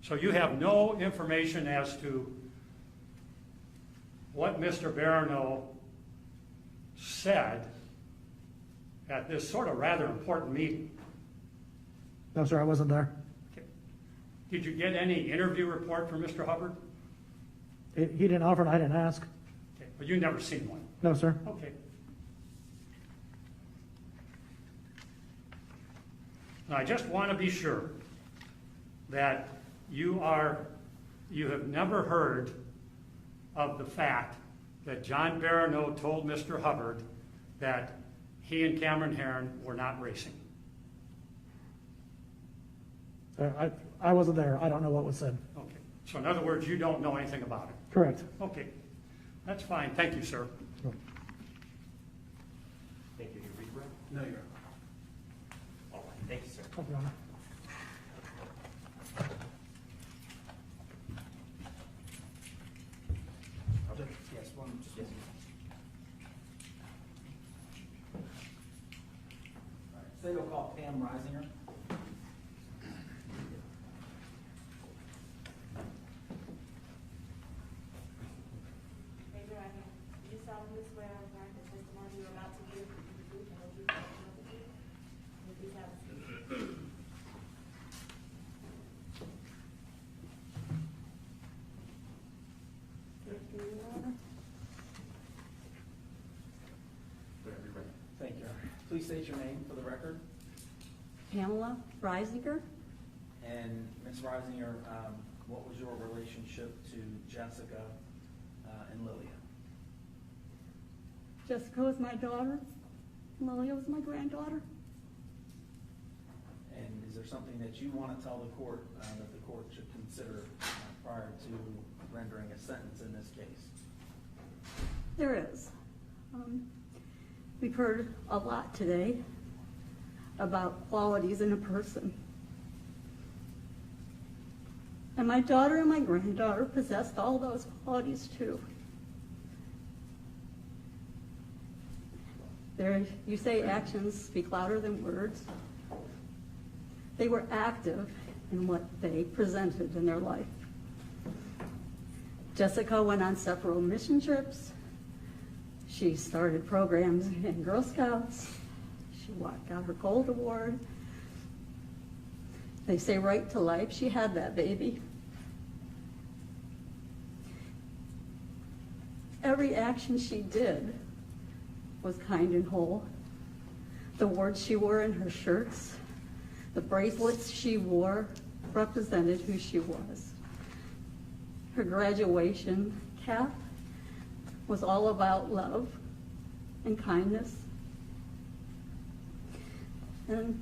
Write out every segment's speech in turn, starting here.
So you have no information as to what Mr. Barano said at this sort of rather important meeting? No, sir, I wasn't there. Okay. Did you get any interview report from Mr. Hubbard? He didn't offer and I didn't ask. Okay. But you've never seen one? No, sir. Okay. Now, I just want to be sure that you have never heard of the fact that John Barano told Mr. Hubbard that he and Cameron Heron were not racing. I wasn't there. I don't know what was said. Okay. So in other words, you don't know anything about it? Correct. Okay. That's fine. Thank you, sir. Thank you. You read, Brett? No, you're. All right. Thank you, sir. Okay, Your Honor. Yes, one, just yes. All right, say you'll call Pam Reisinger. Raise your right hand. Do you solemnly swear or affirm the testimony you're about to give is the truth and the truth and nothing but the truth? Will you please have a seat? Whatever you're ready. Thank you. Please state your name for the record. Pamela Reisinger. And Ms. Reisinger, what was your relationship to Jessica and Lilia? Jessica was my daughter. Lilia was my granddaughter. And is there something that you want to tell the court that the court should consider prior to rendering a sentence in this case? There is. We've heard a lot today about qualities in a person. And my daughter and my granddaughter possessed all those qualities too. You say actions speak louder than words. They were active in what they presented in their life. Jessica went on several mission trips. She started programs in Girl Scouts. She got her Gold Award. They say right to life. She had that baby. Every action she did was kind and whole. The words she wore in her shirts, the bracelets she wore represented who she was. Her graduation cap was all about love and kindness. And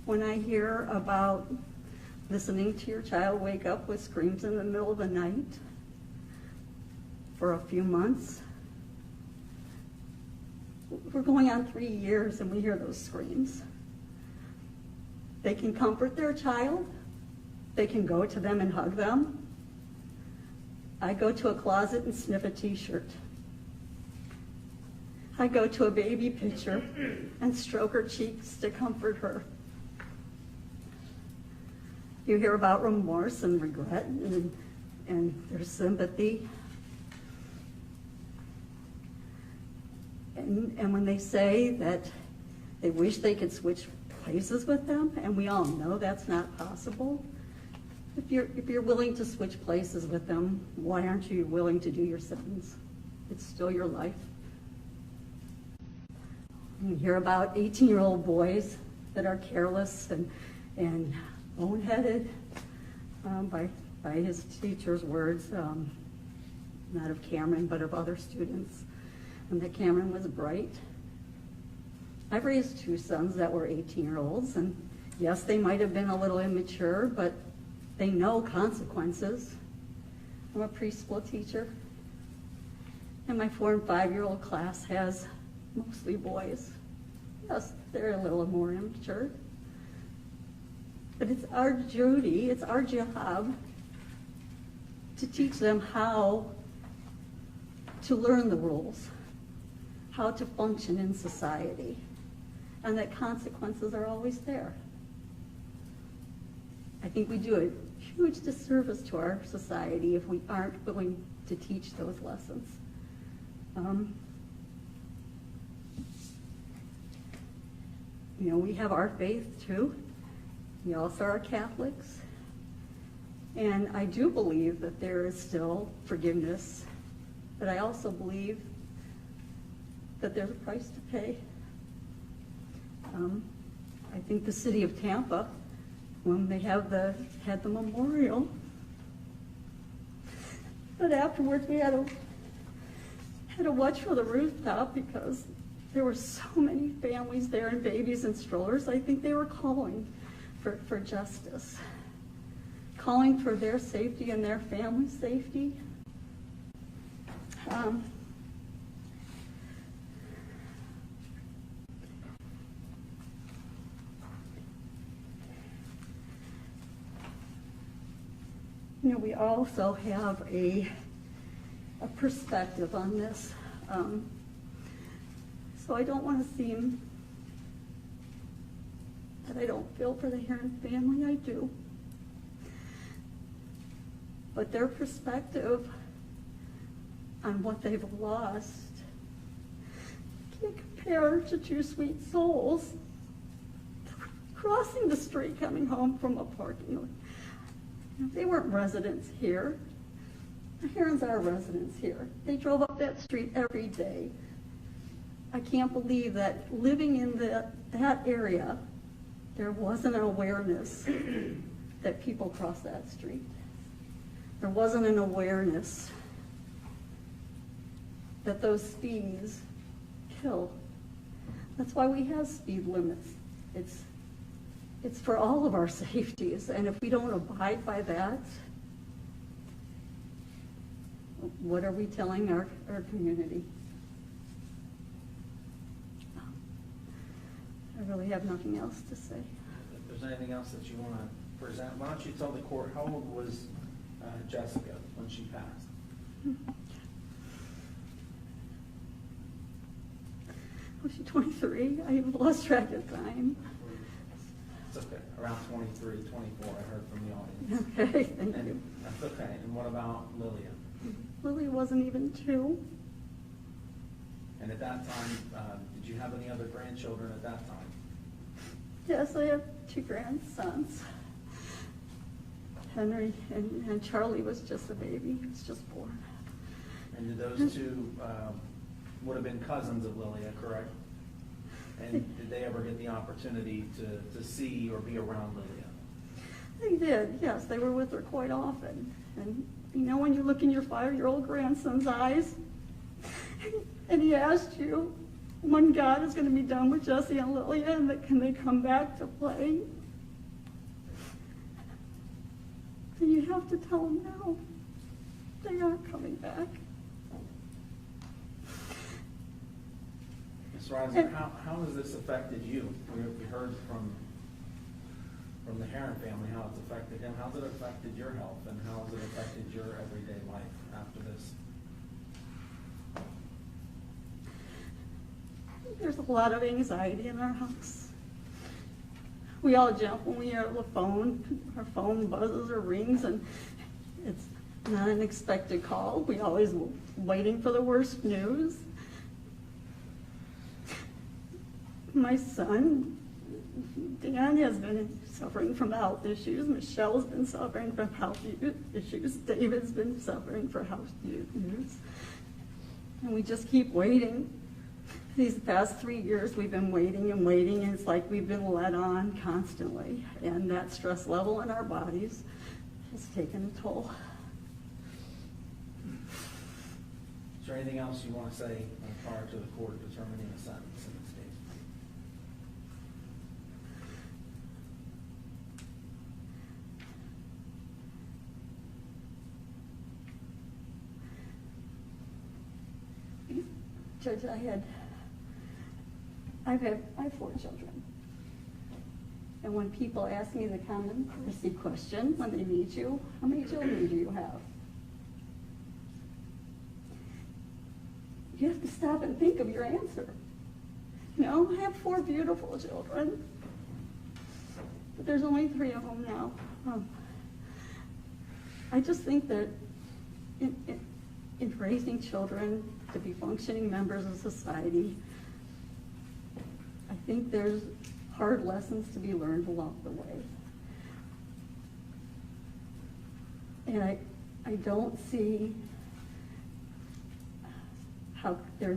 when I hear about listening to your child wake up with screams in the middle of the night for a few months, we're going on 3 years and we hear those screams. They can comfort their child. They can go to them and hug them. I go to a closet and sniff a t-shirt. I go to a baby picture and stroke her cheeks to comfort her. You hear about remorse and regret and their sympathy. And when they say that they wish they could switch places with them, and we all know that's not possible, if you're willing to switch places with them, why aren't you willing to do your sentence? It's still your life. You hear about 18-year-old boys that are careless and boneheaded, by his teacher's words, not of Cameron, but of other students, and that Cameron was bright. I've raised 2 sons that were 18-year-olds, and yes, they might have been a little immature, but they know consequences. I'm a preschool teacher, and my 4- and 5-year-old class has mostly boys. Yes, they're a little more immature. But it's our duty, it's our job to teach them how to learn the rules, how to function in society, and that consequences are always there. I think we do a huge disservice to our society if we aren't willing to teach those lessons. You know, we have our faith too. We also are Catholics. And I do believe that there is still forgiveness, but I also believe that there's a price to pay. I think the city of Tampa, when they had the memorial, but afterwards we had to watch for the rooftop because there were so many families there and babies and strollers. I think they were calling for justice, calling for their safety and their family's safety. You know, we also have a perspective on this. So I don't want to seem that I don't feel for the Heron family. I do. But their perspective on what they've lost can't compare to two sweet souls crossing the street coming home from a parking lot. They weren't residents here. The Herons are residents here. They drove up that street every day. I can't believe that living in that area, there wasn't an awareness that people cross that street. There wasn't an awareness that those speeds kill. That's why we have speed limits. It's for all of our safeties, and if we don't abide by that, what are we telling our community? I really have nothing else to say. If there's anything else that you want to present, why don't you tell the court, how old was Jessica when she passed? Was she 23? I've lost track of time. It's okay, around 23, 24, I heard from the audience. Okay, thank you. That's okay, and what about Lilia? Lily wasn't even 2. And at that time, did you have any other grandchildren at that time? Yes, I have 2 grandsons. Henry and Charlie was just a baby. He was just born. And did those two would have been cousins of Lilia, correct? And did they ever get the opportunity to see or be around Lilia? They did, yes. They were with her quite often. And you know, when you look in your 5-year-old grandson's eyes, and he asked you when God is going to be done with Jesse and Lilia, and that can they come back to play? And you have to tell him no, they aren't coming back. Ms. Reiser, how has this affected you? We heard from the Heron family how it's affected him. How's it affected your health, and how has it affected your everyday life after this? There's a lot of anxiety in our house. We all jump when we hear the phone. Our phone buzzes or rings, and it's not an expected call. We always waiting for the worst news. My son, Dan, has been suffering from health issues. Michelle's been suffering from health issues. David's been suffering from health issues. And we just keep waiting. These past 3 years, we've been waiting and waiting, and it's like we've been led on constantly. And that stress level in our bodies has taken a toll. Is there anything else you want to say prior to the court determining a sentence in this case? Judge, I have 4 children. And when people ask me the common courtesy question when they meet you, how many children do you have? You have to stop and think of your answer. You know, I have 4 beautiful children, but there's only 3 of them now. I just think that in raising children to be functioning members of society, I think there's hard lessons to be learned along the way. And I don't see how there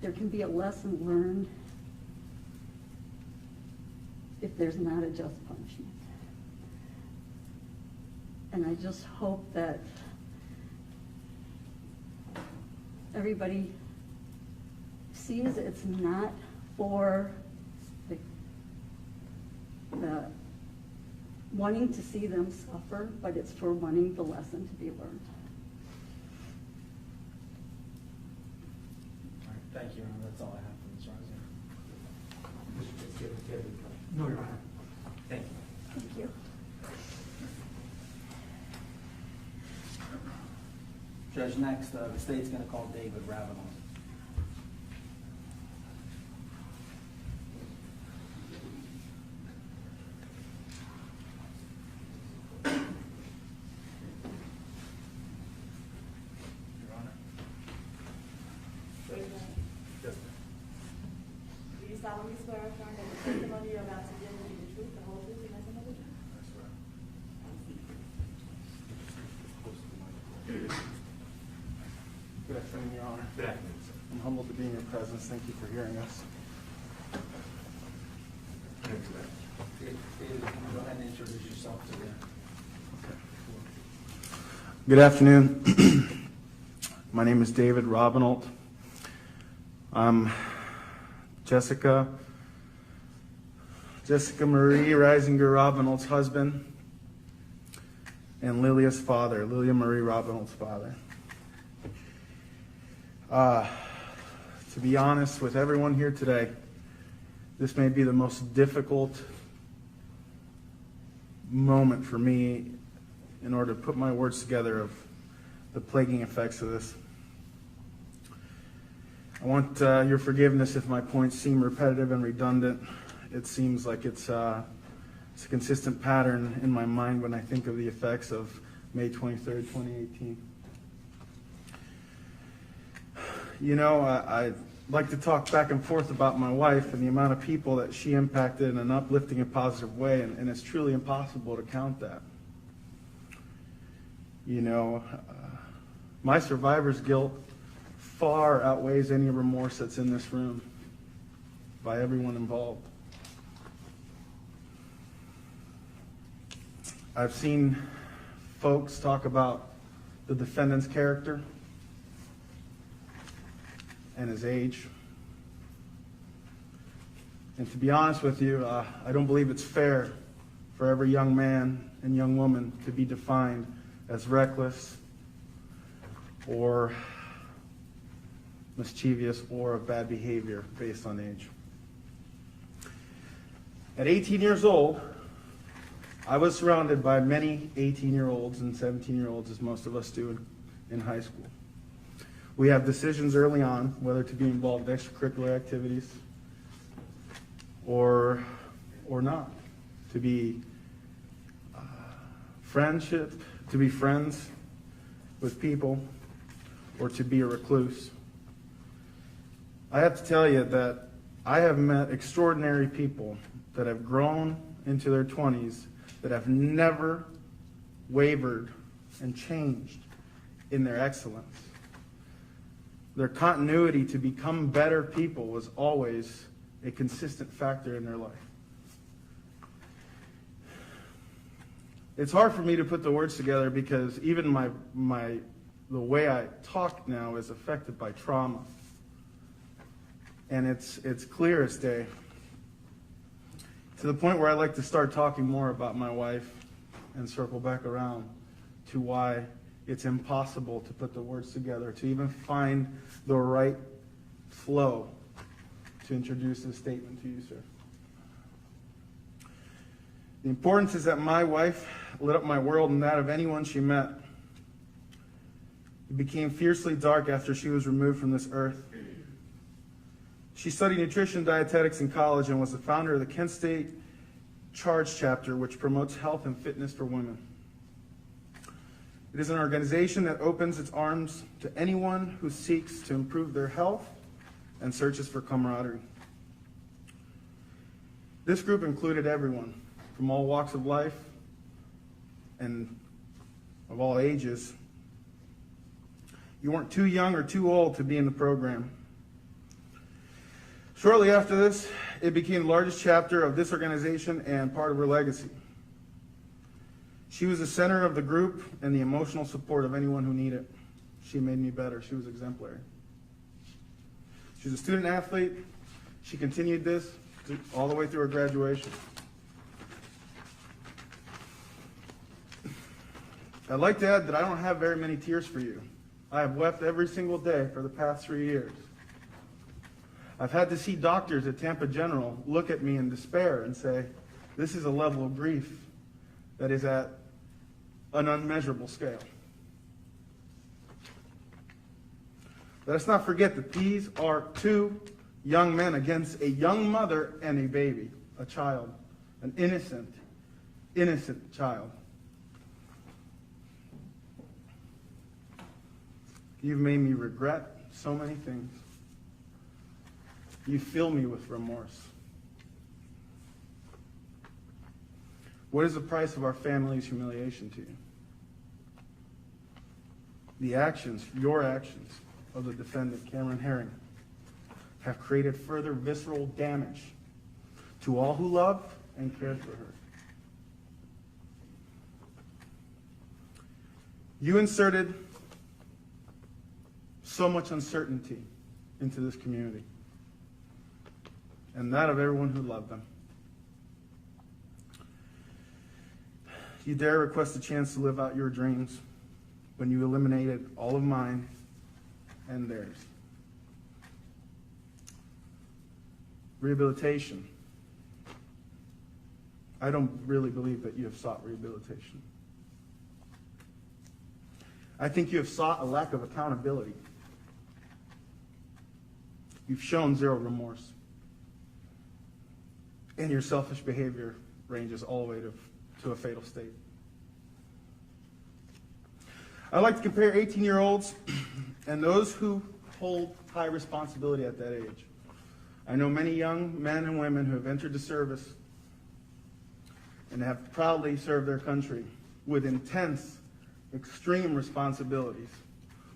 can be a lesson learned if there's not a just punishment. And I just hope that everybody sees it's not for the wanting to see them suffer, but it's for wanting the lesson to be learned. All right, thank you, that's all I have for Ms. Rosier. No, Your Honor. Thank you. Thank you. Judge, next, the state's going to call David Ravenel. Your Honor. Raise your hand. Yes, Do you solemnly swear or affirm that the testimony you're about to give will be the truth, the whole truth, and nothing but the truth? that's right. Good afternoon, Your Honor. Good afternoon, sir. I'm humbled to be in your presence. Thank you for hearing us. David, can you go ahead and introduce yourself to the... Good afternoon. My name is David Robinault. I'm Jessica Marie Reisinger Robinault's husband and Lilia Marie Robinault's father. To be honest with everyone here today, this may be the most difficult moment for me in order to put my words together of the plaguing effects of this. I want your forgiveness if my points seem repetitive and redundant. It seems like it's a consistent pattern in my mind when I think of the effects of May 23rd, 2018. You know, I'd like to talk back and forth about my wife and the amount of people that she impacted in an uplifting and positive way, and it's truly impossible to count that. You know, my survivor's guilt far outweighs any remorse that's in this room by everyone involved. I've seen folks talk about the defendant's character and his age. And to be honest with you, I don't believe it's fair for every young man and young woman to be defined as reckless or mischievous or of bad behavior based on age. At 18 years old, I was surrounded by many 18-year-olds and 17-year-olds, as most of us do in high school. We have decisions early on whether to be involved in extracurricular activities or not, to be to be friends with people, or to be a recluse. I have to tell you that I have met extraordinary people that have grown into their 20s that have never wavered and changed in their excellence. Their continuity to become better people was always a consistent factor in their life. It's hard for me to put the words together because even the way I talk now is affected by trauma. And it's clear as day. To the point where I'd like to start talking more about my wife and circle back around to why it's impossible to put the words together, to even find the right flow to introduce this statement to you, sir. The importance is that my wife lit up my world and that of anyone she met. It became fiercely dark after she was removed from this earth. She studied nutrition and dietetics in college and was the founder of the Kent State Charge chapter, which promotes health and fitness for women. It is an organization that opens its arms to anyone who seeks to improve their health and searches for camaraderie. This group included everyone from all walks of life and of all ages. You weren't too young or too old to be in the program. Shortly after this, it became the largest chapter of this organization and part of her legacy. She was the center of the group and the emotional support of anyone who needed it. She made me better. She was exemplary. She was a student athlete. She continued this all the way through her graduation. I'd like to add that I don't have very many tears for you. I have wept every single day for the past 3 years. I've had to see doctors at Tampa General look at me in despair and say, this is a level of grief that is at an unmeasurable scale. Let us not forget that these are two young men against a young mother and a baby, a child, an innocent child. You've made me regret so many things. You fill me with remorse. What is the price of our family's humiliation to you? The actions, your actions, of the defendant, Cameron Heyrin, have created further visceral damage to all who loved and cared for her. You inserted so much uncertainty into this community, and that of everyone who loved them. You dare request a chance to live out your dreams when you eliminated all of mine and theirs. Rehabilitation. I don't really believe that you have sought rehabilitation. I think you have sought a lack of accountability. You've shown zero remorse. And your selfish behavior ranges all the way to a fatal state. I like to compare 18-year-olds and those who hold high responsibility at that age. I know many young men and women who have entered the service and have proudly served their country with intense, extreme responsibilities,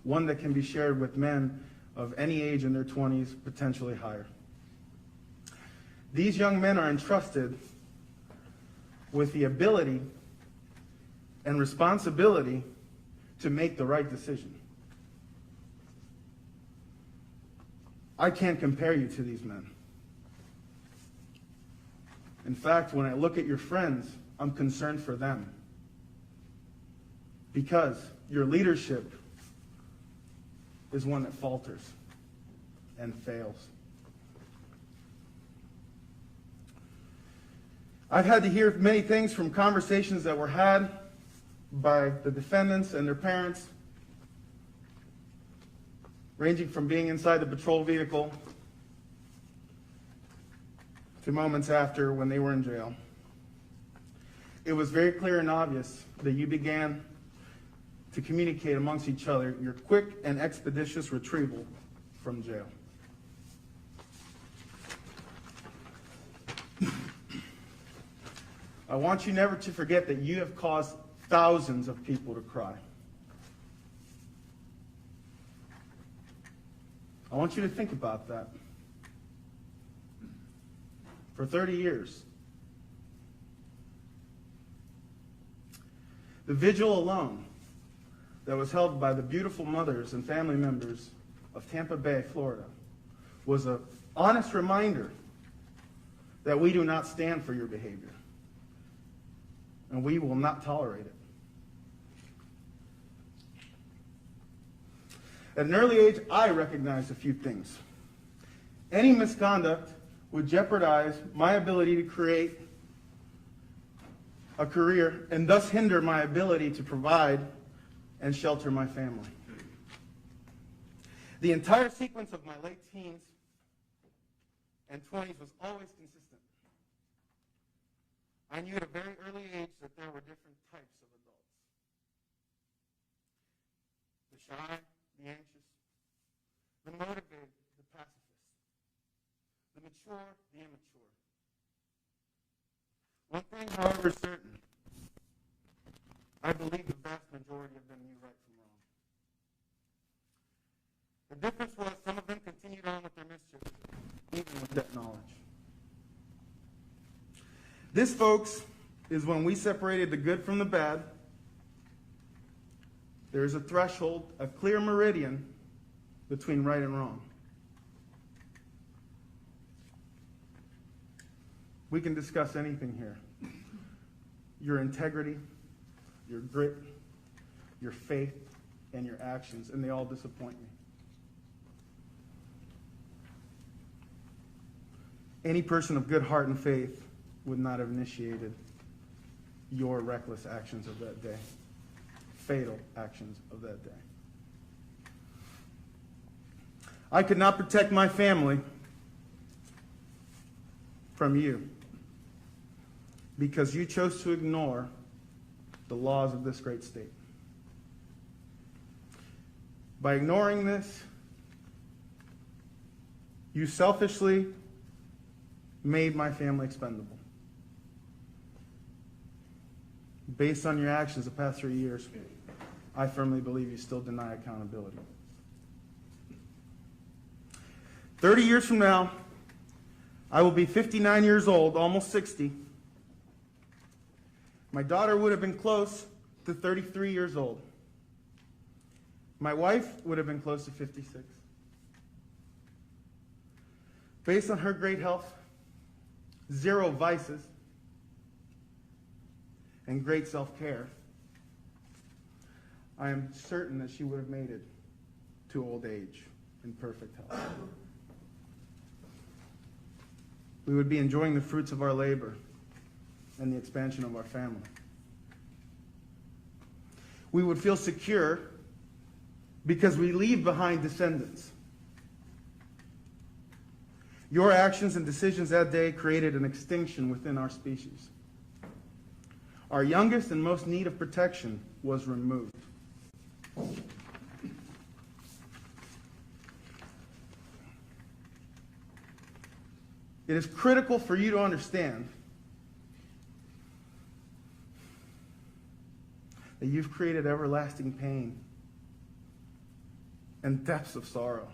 one that can be shared with men of any age in their 20s, potentially higher. These young men are entrusted with the ability and responsibility to make the right decision. I can't compare you to these men. In fact, when I look at your friends, I'm concerned for them. Because your leadership is one that falters and fails. I've had to hear many things from conversations that were had by the defendants and their parents, ranging from being inside the patrol vehicle to moments after when they were in jail. It was very clear and obvious that you began to communicate amongst each other your quick and expeditious retrieval from jail. I want you never to forget that you have caused thousands of people to cry. I want you to think about that. For 30 years, the vigil alone that was held by the beautiful mothers and family members of Tampa Bay, Florida, was an honest reminder that we do not stand for your behavior, and we will not tolerate it. At an early age, I recognized a few things. Any misconduct would jeopardize my ability to create a career and thus hinder my ability to provide and shelter my family. The entire sequence of my late teens and 20s was always consistent. I knew at a very early age that there were different types of adults. for certain, I believe the vast majority of them knew right from wrong. The difference was some of them continued on with their mischief, even with that knowledge. This, folks, is when we separated the good from the bad. There is a threshold, a clear meridian between right and wrong. We can discuss anything here. Your integrity, your grit, your faith, and your actions, and they all disappoint me. Any person of good heart and faith would not have initiated your reckless actions of that day, fatal actions of that day. I could not protect my family from you because you chose to ignore the laws of this great state. By ignoring this, you selfishly made my family expendable. Based on your actions the past 3 years, I firmly believe you still deny accountability. 30 years from now, I will be 59 years old, almost 60. My daughter would have been close to 33 years old. My wife would have been close to 56. Based on her great health, 0 vices, and great self-care, I am certain that she would have made it to old age in perfect health. We would be enjoying the fruits of our labor and the expansion of our family. We would feel secure because we leave behind descendants. Your actions and decisions that day created an extinction within our species. Our youngest and most need of protection was removed. It is critical for you to understand that you've created everlasting pain and depths of sorrow.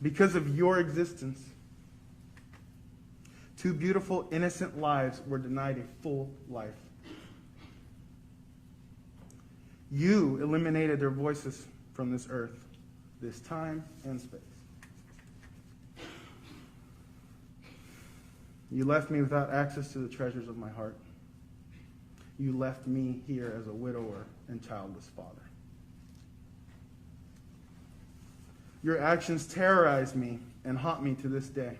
Because of your existence, 2 beautiful, innocent lives were denied a full life. You eliminated their voices from this earth, this time and space. You left me without access to the treasures of my heart. You left me here as a widower and childless father. Your actions terrorize me and haunt me to this day.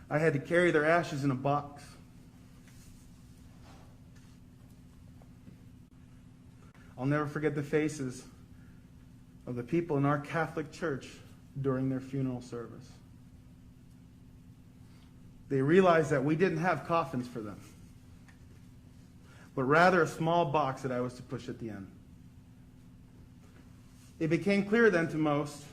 I had to carry their ashes in a box. I'll never forget the faces of the people in our Catholic Church during their funeral service. They realized that we didn't have coffins for them, but rather a small box that I was to push at the end. It became clear then to most